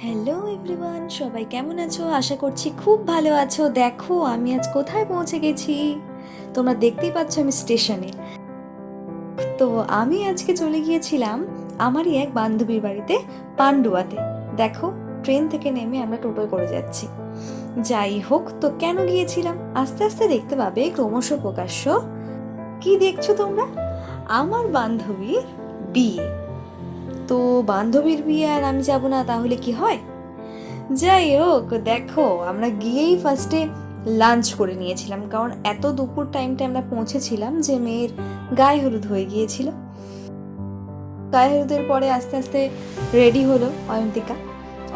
Hello everyone, সবাই কেমন আছো? আশা করছি খুব ভালো আছো। দেখো আমি আজ কোথায় পৌঁছে গেছি। তোমরা দেখতেই পাচ্ছ আমি স্টেশনে। তো আমি আজকে চলে গিয়েছিলাম আমারই এক বান্ধবীর বাড়িতে, পান্ডুয়াতে। দেখো, ট্রেন থেকে নেমে আমরা টোটোয় করে যাচ্ছি। যাই হোক, তো কেন গিয়েছিলাম আস্তে আস্তে দেখতে পাবে, ক্রমশ প্রকাশ্য। কি দেখছো তোমরা? আমার বান্ধবীর বিয়ে। তো বান্ধবীর বিয়ে আর আমি যাব না তাহলে কি হয়? যাই হোক, দেখো আমরা গিয়েই ফার্স্টে লাঞ্চ করে নিয়েছিলাম, কারণ এত দুপুর টাইমটা আমরা পৌঁছেছিলাম যে মেয়ের গায়ে হলুদ হয়ে গিয়েছিল। গায়ে হলুদের পরে আস্তে আস্তে রেডি হলো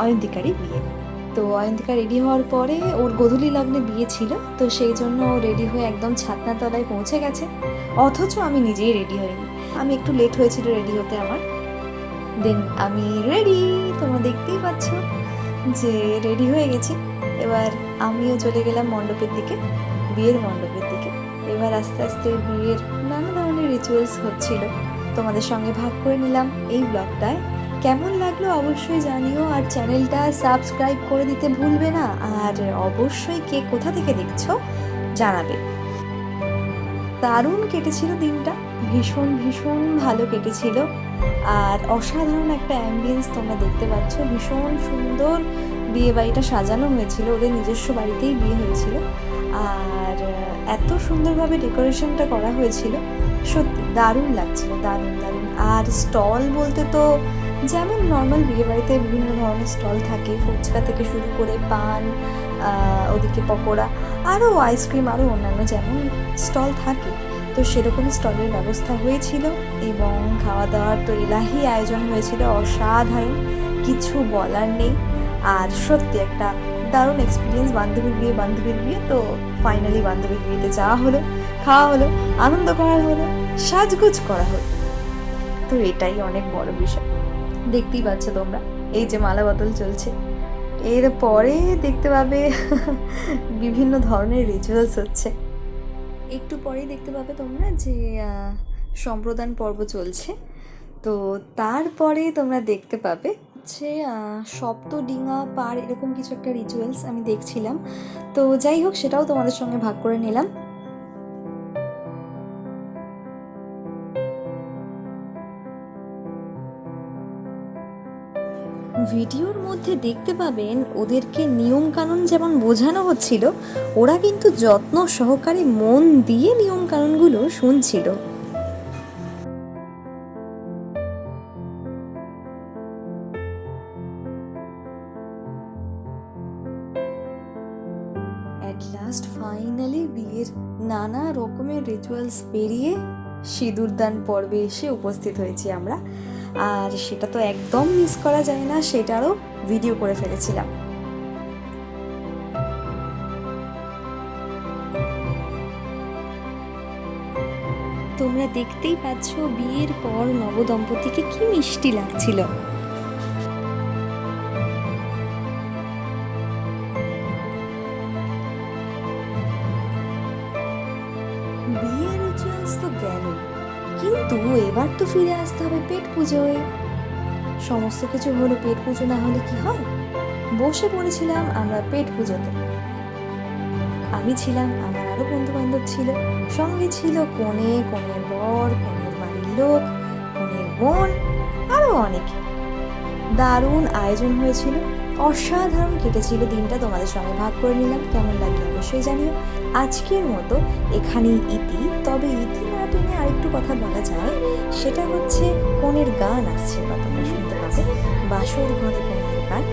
অয়ন্তিকারই বিয়ে। তো অয়ন্তিকা রেডি হওয়ার পরে ওর গোধূলি লগ্নে বিয়ে ছিল, তো সেই জন্য ও রেডি হয়ে একদম ছাতনা তলায় পৌঁছে গেছে। অথচ আমি নিজেই রেডি হইনি, আমি একটু লেট হয়েছিল রেডি হতে আমার। দেন আমি রেডি, তোমরা দেখতেই পাচ্ছ যে রেডি হয়ে গেছি। এবার আমিও চলে গেলাম মণ্ডপের দিকে, বিয়ের মণ্ডপের দিকে। এবার আস্তে আস্তে বিয়ের নানা ধরনের রিচুয়ালস হচ্ছিল, তোমাদের সঙ্গে ভাগ করে নিলাম এই ব্লগটায়। কেমন লাগলো অবশ্যই জানিও, আর চ্যানেলটা সাবস্ক্রাইব করে দিতে ভুলবে না। আর অবশ্যই কে কোথা থেকে দেখছো জানাবে। দারুণ কেটেছিল দিনটা, ভীষণ ভীষণ ভালো কেটেছিল। আর অসাধারণ একটা অ্যাম্বিয়েন্স তোমরা দেখতে পাচ্ছ, ভীষণ সুন্দর বিয়ে বাড়িটা সাজানো হয়েছিল, ওদের নিজস্ব বাড়িতেই বিয়ে হয়েছিল। আর এত সুন্দরভাবে ডেকোরেশনটা করা হয়েছিল, সত্যি দারুণ লাগছিল, দারুণ দারুণ। আর স্টল বলতে তো যেমন নর্মাল বিয়ে বাড়িতে বিভিন্ন ধরনের স্টল থাকে, ফুচকা থেকে শুরু করে পান, ওদিকে পকোড়া, আরও আইসক্রিম, আরও অন্যান্য যেমন স্টল থাকে, তো সেরকমই স্টলের ব্যবস্থা হয়েছিল। এবং খাওয়া দাওয়ার তো এলাহি আয়োজন হয়েছিল, অসাধারণ, কিছু বলার নেই। আর সত্যি একটা দারুণ এক্সপিরিয়েন্স। বান্ধবীর বিয়ে তো ফাইনালি বান্ধবীর বিয়েতে যাওয়া হলো, খাওয়া হলো, আনন্দ করা হলো, সাজগোজ করা হলো। তো এটাই অনেক বড় বিষয়। দেখতেই পাচ্ছ তোমরা, এই যে মালা বদল চলছে, এর পরে দেখতে পাবে বিভিন্ন ধরনের রিচুয়ালস হচ্ছে। একটু পরেই দেখতে পাবে তোমরা যে সম্প্রদান পর্ব চলছে। তো তারপরে তোমরা দেখতে পাবে যে সপ্তডিঙা পার, এরকম কিছু একটা রিচুয়ালস আমি দেখছিলাম। তো যাই হোক, সেটাও তোমাদের সঙ্গে ভাগ করে নিলাম। ভিডিওর মধ্যে দেখতে পাবেন ওদেরকে নিয়ম কানুন যেমন বোঝানো হচ্ছিল, ওরা কিন্তু যত্ন সহকারে মন দিয়ে নিয়ম কানুনগুলো শুনছিল। অ্যাট লাস্ট ফাইনালি বিয়ের নানা রকমের রিচুয়ালস পেরিয়ে সিঁদুরদান পর্বে এসে উপস্থিত হয়েছি আমরা। আর সেটা তো একদম মিস করা যায় না, সেটারও ভিডিও করে ফেলেছিলাম। তোমরা দেখতেই পাচ্ছ বিয়ের পর নবদম্পতিকে কি মিষ্টি লাগছিল। বিয়ের রিচুয়ালস তো গেল, কিন্তু এবার তো ফিরে আসতে হবে পেট পুজোয়। সমস্ত কিছু হলো, পেট পুজো না হলে কি হয়? বসে পড়েছিলাম আমরা পেট পুজোতে। আমি ছিলাম, আমার আরো বন্ধু বান্ধব ছিল, সঙ্গে ছিল কনে, কনের বর, কনের বাড়ির লোক, কনের বোন, আরো অনেকে। দারুণ আয়োজন হয়েছিল, অসাধারণ কেটেছিল দিনটা, তোমাদের সঙ্গে ভাগ করে নিলাম। কেমন লাগলো অবশ্যই জানিও। আজকের মতো এখানেই ইতি। তবে ইতি না টেনে আরেকটু কথা বলা যায়, সেটা হচ্ছে কনের গান আসছে, বা তোমরা শুনতে পাবে বাসর ঘরে কনের গান।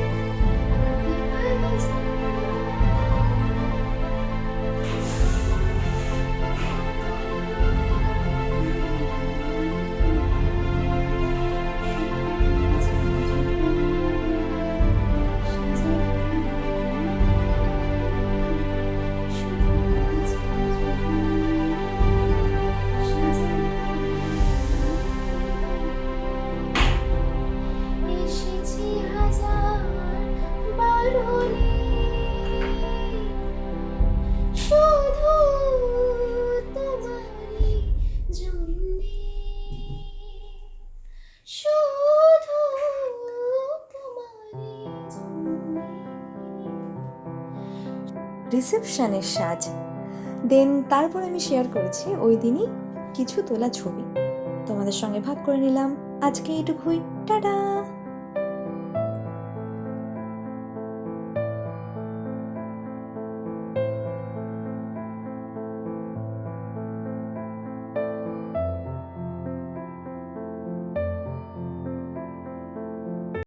এসেছি হাজার রিসেপশনের সাজ। দেন তারপর আমি শেয়ার করেছি ওই দিনই কিছু তোলা ছবি, তোমাদের সঙ্গে ভাগ করে নিলাম। আজকে এইটুকুই, টাটা।